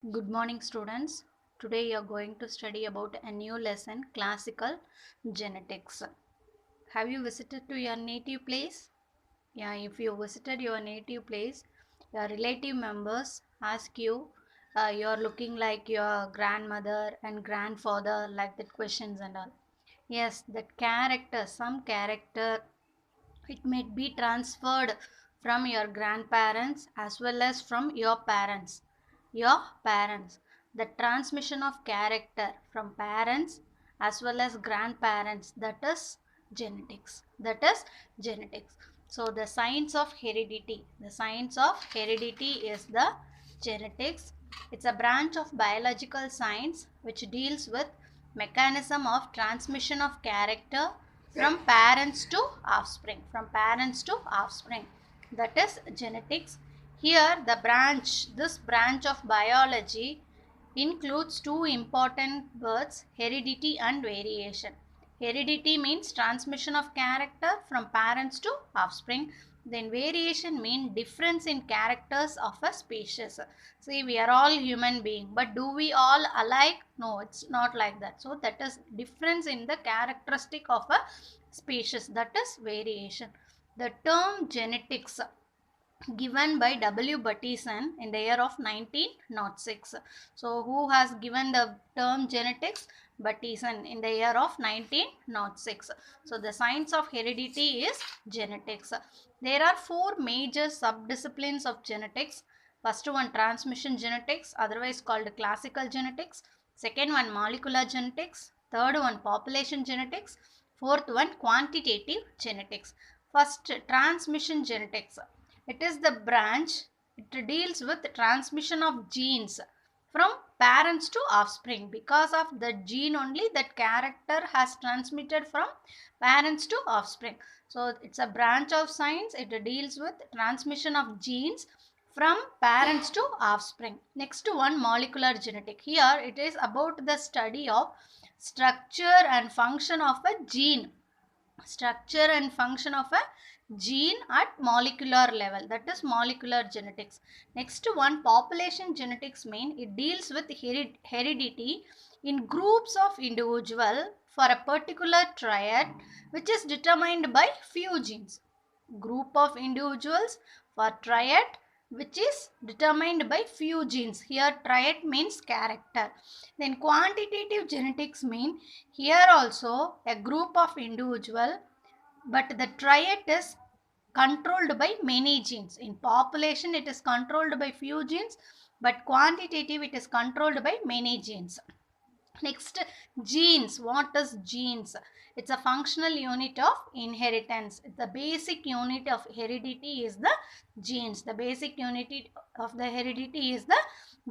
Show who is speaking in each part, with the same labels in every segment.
Speaker 1: Good morning, students. Today you are going to study about a new lesson, classical genetics. Have you visited to your native place? Yeah, if you visited your native place, your relative members ask you, you are looking like your grandmother and grandfather, like that questions and all. Yes, that character, some character, it may be transferred from your grandparents as well as from your parents. The transmission of character from parents as well as grandparents, that is genetics. So the science of heredity. The science of heredity is the genetics. It's a branch of biological science which deals with mechanism of transmission of character from parents to offspring. That is genetics. Here this branch of biology includes two important words, heredity and variation. Heredity means transmission of character from parents to offspring. Then variation means difference in characters of a species. See, we are all human beings, but do we all alike? No, it's not like that. So that is difference in the characteristic of a species. That is variation. The term genetics given by W. Buttison in the year of 1906. So, who has given the term genetics? Buttison in the year of 1906. So, the science of heredity is genetics. There are four major subdisciplines of genetics. First one, transmission genetics, otherwise called classical genetics. Second one, molecular genetics. Third one, population genetics. Fourth one, quantitative genetics. First, transmission genetics. It is the branch, it deals with transmission of genes from parents to offspring. Because of the gene only, that character has transmitted from parents to offspring. So it's a branch of science. It deals with transmission of genes from parents to offspring. Next one, molecular genetic. Here it is about the study of structure and function of a gene. Structure and function of a gene at molecular level, that is molecular genetics. Next one, population genetics mean it deals with heredity in groups of individual for a particular triad which is determined by few genes. Group of individuals for triad which is determined by few genes. Here triad means character. Then quantitative genetics mean here also a group of individual, but the triad is controlled by many genes. In population it is controlled by few genes, but quantitative it is controlled by many genes. Next, genes. What is genes? It's a functional unit of inheritance. The basic unit of heredity is the genes. The basic unit of the heredity is the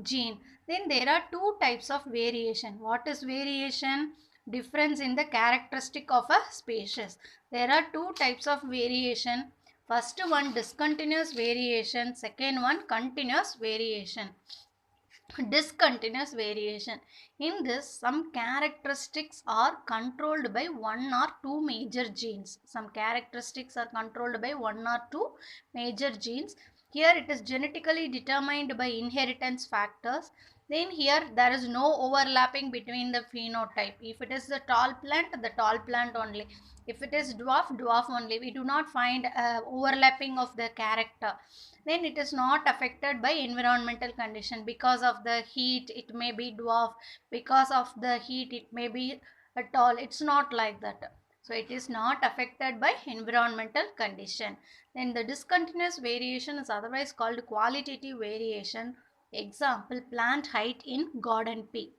Speaker 1: gene. Then there are two types of variation. What is variation? Difference in the characteristic of a species. There are two types of variation. First one, discontinuous variation. Second one, continuous variation. Discontinuous variation. In this, some characteristics are controlled by one or two major genes. Some characteristics are controlled by one or two major genes. Here it is genetically determined by inheritance factors. Then here there is no overlapping between the phenotype. If it is the tall plant only. If it is dwarf only. We do not find overlapping of the character. Then it is not affected by environmental condition. Because of the heat it may be dwarf, because of the heat it may be tall. It's not like that. So it is not affected by environmental condition. Then the discontinuous variation is otherwise called qualitative variation. Example, plant height in garden P.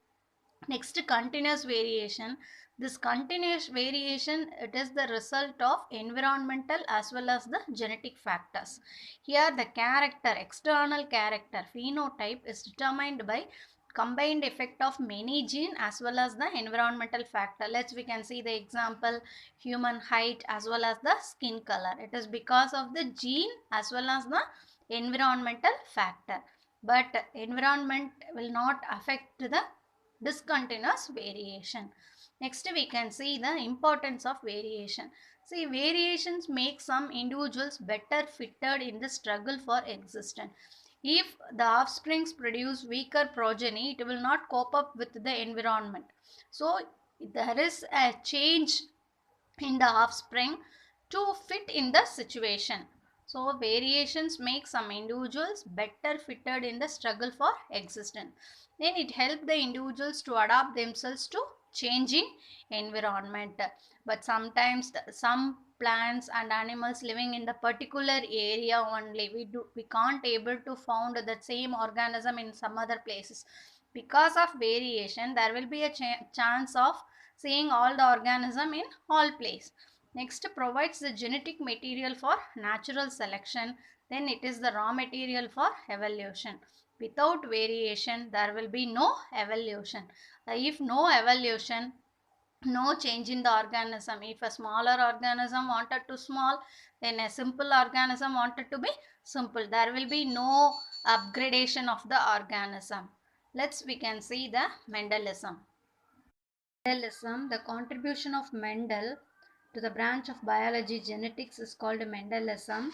Speaker 1: Next, continuous variation. This continuous variation, it is the result of environmental as well as the genetic factors. Here the character, external character, phenotype is determined by combined effect of many gene as well as the environmental factor. We can see the example, human height as well as the skin color. It is because of the gene as well as the environmental factor. But environment will not affect the discontinuous variation. Next we can see the importance of variation. See, variations make some individuals better fitted in the struggle for existence. If the offsprings produce weaker progeny, it will not cope up with the environment. So there is a change in the offspring to fit in the situation. So variations make some individuals better fitted in the struggle for existence. Then it helps the individuals to adapt themselves to changing environment. But sometimes some plants and animals living in the particular area only, we can't able to found the same organism in some other places. Because of variation, there will be a chance of seeing all the organism in all place. Next, provides the genetic material for natural selection. Then it is the raw material for evolution. Without variation, there will be no evolution. If no evolution, no change in the organism. If a smaller organism wanted to small, then a simple organism wanted to be simple. There will be no upgradation of the organism. We can see the Mendelism. Mendelism, the contribution of Mendel to the branch of biology genetics is called Mendelism.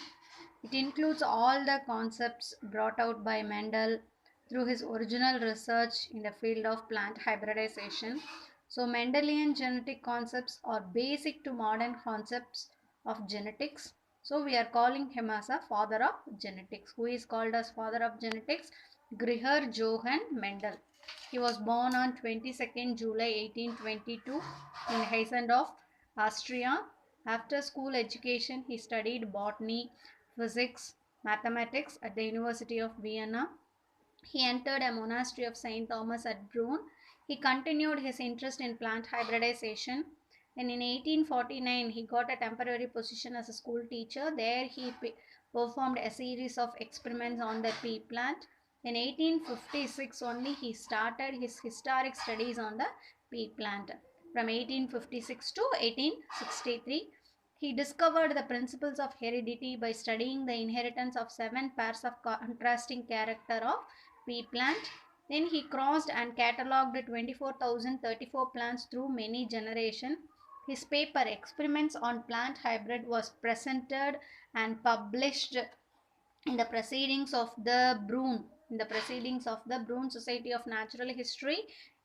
Speaker 1: It includes all the concepts brought out by Mendel through his original research in the field of plant hybridization. So Mendelian genetic concepts are basic to modern concepts of genetics. So we are calling him as a father of genetics. Who is called as father of genetics? Gregor Johann Mendel. He was born on 22nd July 1822 in Heisendorf, Austria. After school education, he studied botany, physics, mathematics at the University of Vienna. He entered a monastery of St. Thomas at Brunn. He continued his interest in plant hybridization. And in 1849, he got a temporary position as a school teacher. There, he performed a series of experiments on the pea plant. In 1856 only, he started his historic studies on the pea plant. From 1856 to 1863, he discovered the principles of heredity by studying the inheritance of 7 pairs of contrasting character of pea plant. Then he crossed and catalogued 24,034 plants through many generations. His paper Experiments on Plant Hybrid was presented and published in the proceedings of the Brunn Society of Natural History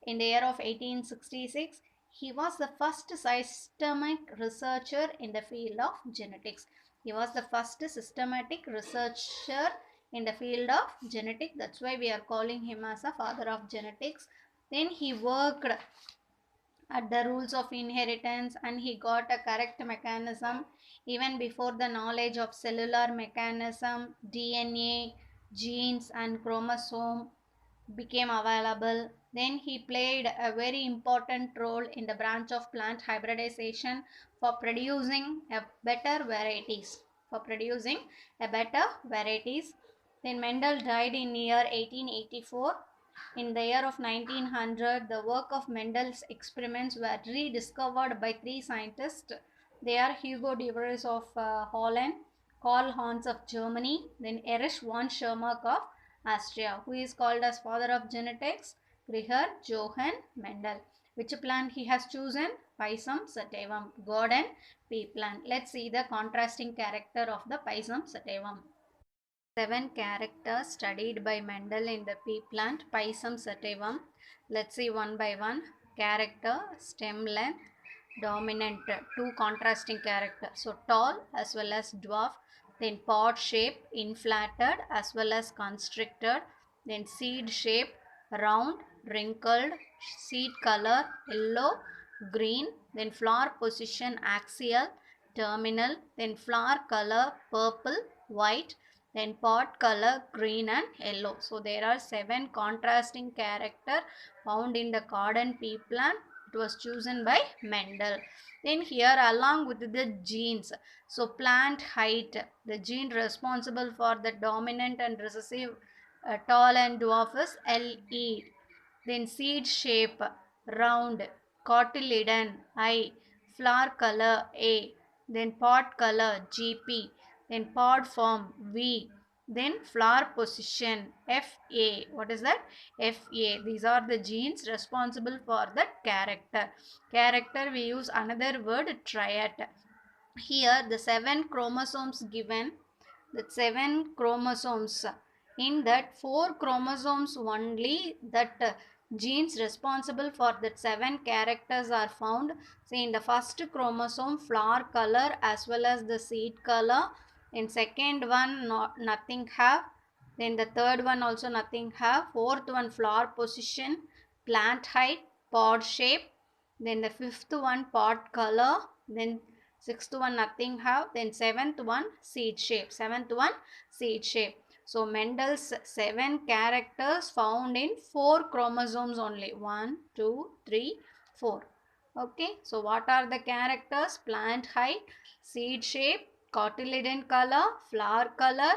Speaker 1: in the year of 1866. He was the first systematic researcher in the field of genetics. He was the first systematic researcher in the field of genetics. That's why we are calling him as a father of genetics. Then he worked at the rules of inheritance and he got a correct mechanism even before the knowledge of cellular mechanism, DNA, genes and chromosome became available. Then he played a very important role in the branch of plant hybridization for producing a better varieties. Then Mendel died in year 1884. In the year of 1900, the work of Mendel's experiments were rediscovered by 3 scientists. They are Hugo de Vries of Holland, Karl Hans of Germany, then Erich von Schermark of Austria. Who is called as father of genetics? Gregor Johann Mendel. Which plant he has chosen? Pisum sativum, garden pea plant. Let's see the contrasting character of the Pisum sativum. 7 characters studied by Mendel in the pea plant Pisum sativum. Let's see one by one. Character, stem length, dominant, 2 contrasting characters. So tall as well as dwarf. Then pod shape, inflated as well as constricted. Then seed shape, round, wrinkled. Seed color, yellow, green. Then flower position, axial, terminal. Then flower color, purple, white. Then pod color, green and yellow. So there are 7 contrasting character found in the garden pea plant. It was chosen by Mendel. Then here along with the genes. So plant height, the gene responsible for the dominant and recessive tall and dwarf is LE. Then seed shape, round, cotyledon, I, flower color, A, then pod color, GP, then pod form, V, then flower position, FA. What is that? FA. These are the genes responsible for the character. Character, we use another word, triad. Here the 7 chromosomes given, the 7 chromosomes In that 4 chromosomes only, that genes responsible for that 7 characters are found. See, in the first chromosome, flower color as well as the seed color. In second one, nothing have. Then the third one also nothing have. Fourth one, flower position, plant height, pod shape. Then the fifth one, pod color. Then sixth one nothing have. Then seventh one, seed shape. Seventh one, seed shape. So Mendel's 7 characters found in 4 chromosomes only. 1, 2, 3, 4. Okay. So what are the characters? Plant height, seed shape, cotyledon color, flower color,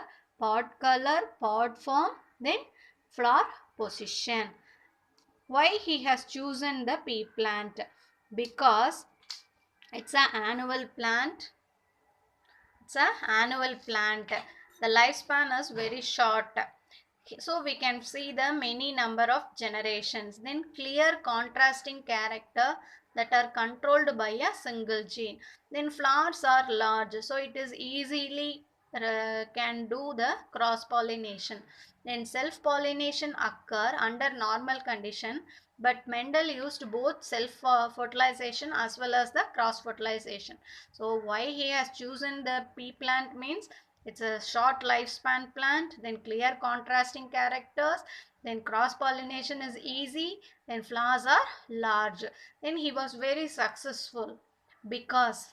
Speaker 1: pod form, then flower position. Why he has chosen the pea plant? Because it's an annual plant. It's an annual plant. The lifespan is very short. So we can see the many number of generations. Then clear contrasting character that are controlled by a single gene. Then flowers are large, so it is easily can do the cross pollination. Then self pollination occur under normal condition, but Mendel used both self fertilization as well as the cross fertilization. So why he has chosen the pea plant means it's a short lifespan plant, then clear contrasting characters, then cross pollination is easy, then flowers are large. Then he was very successful because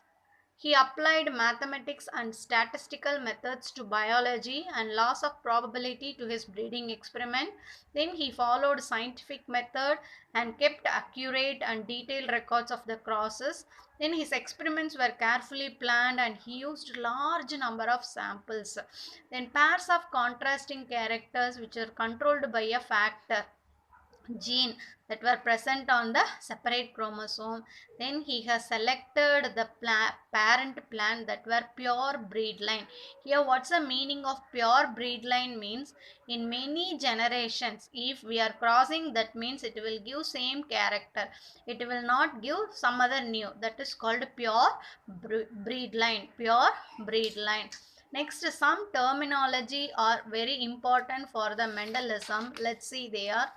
Speaker 1: he applied mathematics and statistical methods to biology and laws of probability to his breeding experiment. Then he followed scientific method and kept accurate and detailed records of the crosses. Then his experiments were carefully planned and he used large number of samples. Then pairs of contrasting characters which are controlled by a factor gene that were present on the separate chromosome. Then he has selected the parent plant that were pure breed line. Here what's the meaning of pure breed line means? In many generations if we are crossing, that means it will give same character, it will not give some other new. That is called pure breed line. Pure breed line. Next, some terminology are very important for the Mendelism. Let's see, they are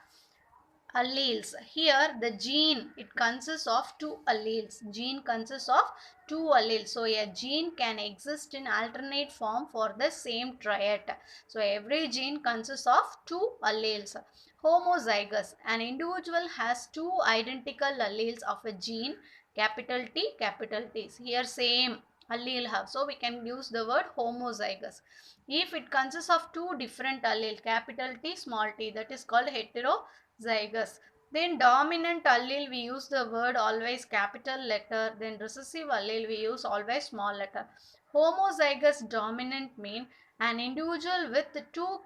Speaker 1: alleles. Here the gene, it consists of two alleles. Gene consists of two alleles. So a gene can exist in alternate form for the same triad. So every gene consists of two alleles. Homozygous, an individual has two identical alleles of a gene, capital T, capital T. Here same allele have, so we can use the word homozygous. If it consists of two different allele, capital T, small t, that is called heterozygous. Then dominant allele, we use the word always capital letter. Then recessive allele, we use always small letter. Homozygous dominant mean an individual with two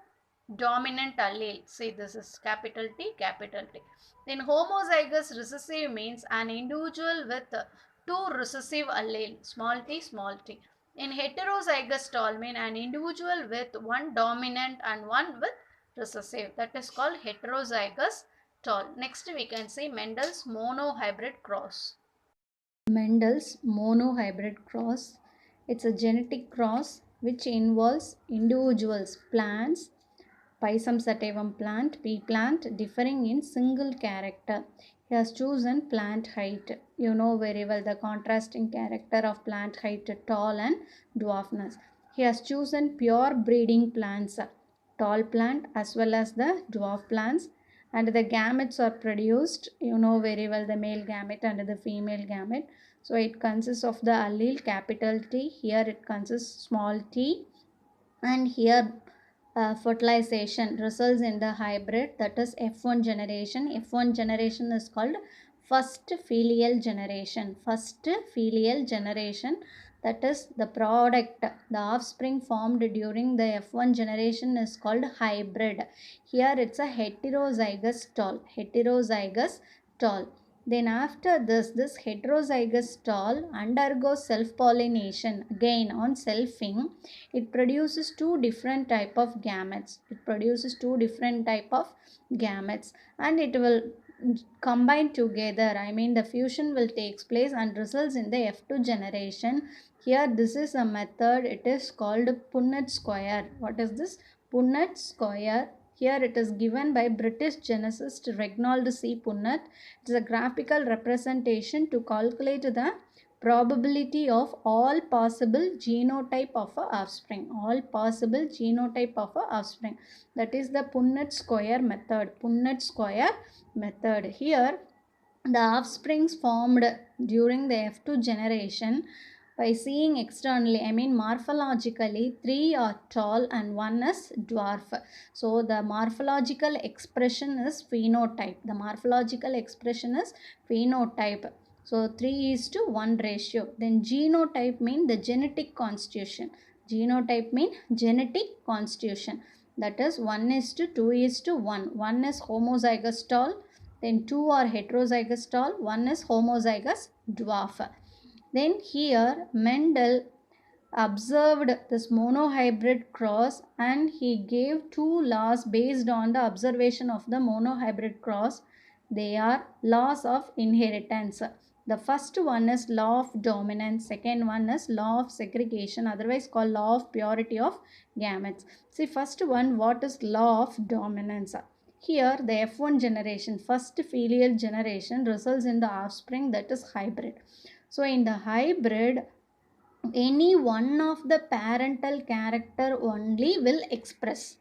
Speaker 1: dominant allele. See, this is capital T, capital T. Then homozygous recessive means an individual with two recessive allele, small t, small t. In heterozygous tall mean an individual with one dominant and one with recessive. That is called heterozygous tall. Next we can see Mendel's monohybrid cross. Mendel's monohybrid cross. It's a genetic cross which involves individuals, plants, Pisum sativum plant, pea plant, differing in single character. He has chosen plant height. You know very well the contrasting character of plant height, tall and dwarfness. He has chosen pure breeding plants, tall plant as well as the dwarf plants, and the gametes are produced. You know very well the male gamete and the female gamete. So it consists of the allele capital T. Here it consists small t, and here fertilization results in the hybrid, that is F1 generation. F1 generation is called first filial generation. First filial generation, that is the product, the offspring formed during the F1 generation is called hybrid. Here it's a heterozygous tall. Heterozygous tall. Then after this heterozygous tall undergoes self-pollination. Again on selfing, it produces two different type of gametes. It produces two different type of gametes and it will combine together. I mean the fusion will take place and results in the F2 generation. Here this is a method, it is called Punnett Square. What is this? Punnett Square. Here it is given by British geneticist Reginald C. Punnett. It is a graphical representation to calculate the probability of all possible genotype of a offspring. All possible genotype of a offspring. That is the Punnett Square method. Punnett Square method. Here the offsprings formed during the F2 generation by seeing externally, I mean morphologically, three are tall and one is dwarf. So the morphological expression is phenotype. The morphological expression is phenotype. So 3 is to 1 ratio. Then genotype mean the genetic constitution. Genotype mean genetic constitution. That is 1 is to 2 is to 1. 1 is homozygous tall. Then 2 are heterozygous tall. 1 is homozygous dwarf. Then here Mendel observed this monohybrid cross and he gave two laws based on the observation of the monohybrid cross. They are laws of inheritance. The first one is law of dominance, second one is law of segregation, otherwise called law of purity of gametes. See, first one, what is law of dominance? Here the F1 generation, first filial generation, results in the offspring that is hybrid. So in the hybrid, any one of the parental character only will express.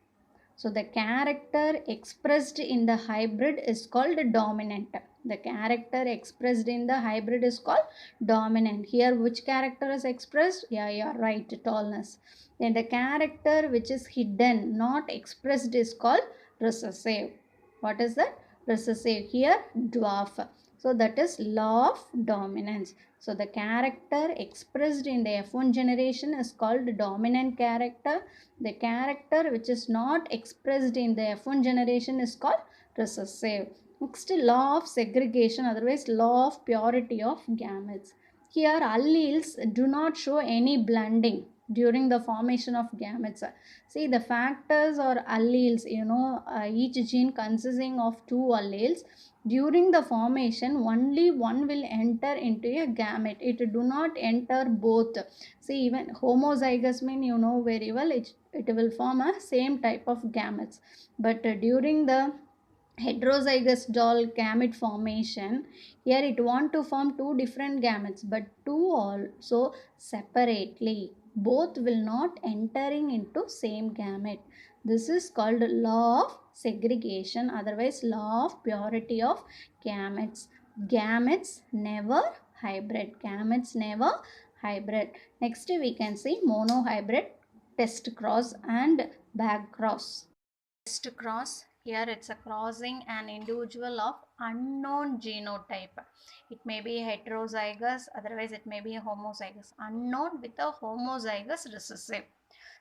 Speaker 1: So the character expressed in the hybrid is called dominant. The character expressed in the hybrid is called dominant. Here which character is expressed? Yeah, you are right, tallness. Then the character which is hidden, not expressed, is called recessive. What is that? Recessive. Here dwarf. So that is law of dominance. So the character expressed in the F1 generation is called dominant character. The character which is not expressed in the F1 generation is called recessive. Next, law of segregation, otherwise law of purity of gametes. Here alleles do not show any blending during the formation of gametes. See, the factors or alleles, each gene consisting of two alleles. During the formation, only one will enter into a gamete. It do not enter both. See, even homozygous mean you know very well, it will form a same type of gametes. But during the heterozygous doll gamete formation, here it want to form two different gametes, but two also separately. Both will not entering into same gamete. This is called law of segregation, otherwise law of purity of gametes. Gametes never hybrid. Gametes never hybrid. Next we can see monohybrid, test cross and back cross. Test cross, here it's a crossing an individual of unknown genotype. It may be heterozygous, otherwise it may be a homozygous. Unknown with a homozygous recessive.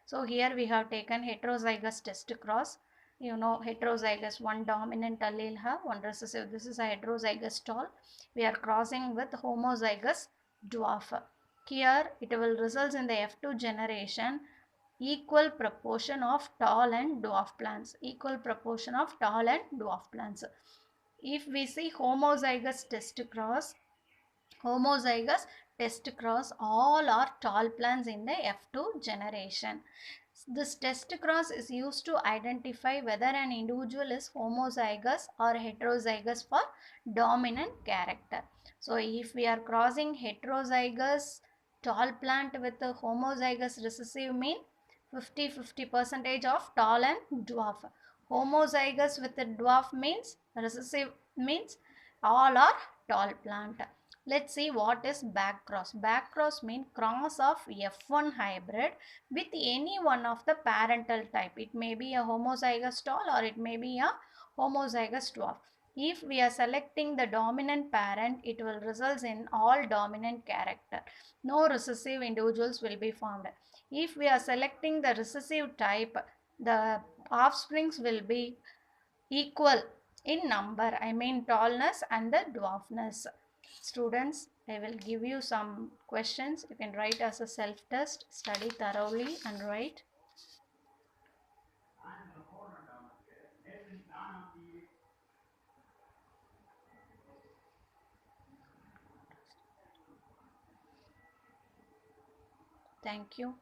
Speaker 1: So here we have taken heterozygous test cross. Heterozygous, one dominant allele have, one recessive. This is a heterozygous tall. We are crossing with homozygous dwarf. Here it will result in the F2 generation equal proportion of tall and dwarf plants. Equal proportion of tall and dwarf plants. If we see homozygous test cross, all are tall plants in the F2 generation. This test cross is used to identify whether an individual is homozygous or heterozygous for dominant character. So if we are crossing heterozygous tall plant with a homozygous recessive mean 50-50 percentage of tall and dwarf. Homozygous with a dwarf means recessive means all are tall plant. Let's see what is back cross. Back cross means cross of F1 hybrid with any one of the parental type. It may be a homozygous tall or it may be a homozygous dwarf. If we are selecting the dominant parent, it will result in all dominant character. No recessive individuals will be formed. If we are selecting the recessive type, the offsprings will be equal in number, I mean tallness and the dwarfness. Students, I will give you some questions. You can write as a self-test, study thoroughly and write. Thank you.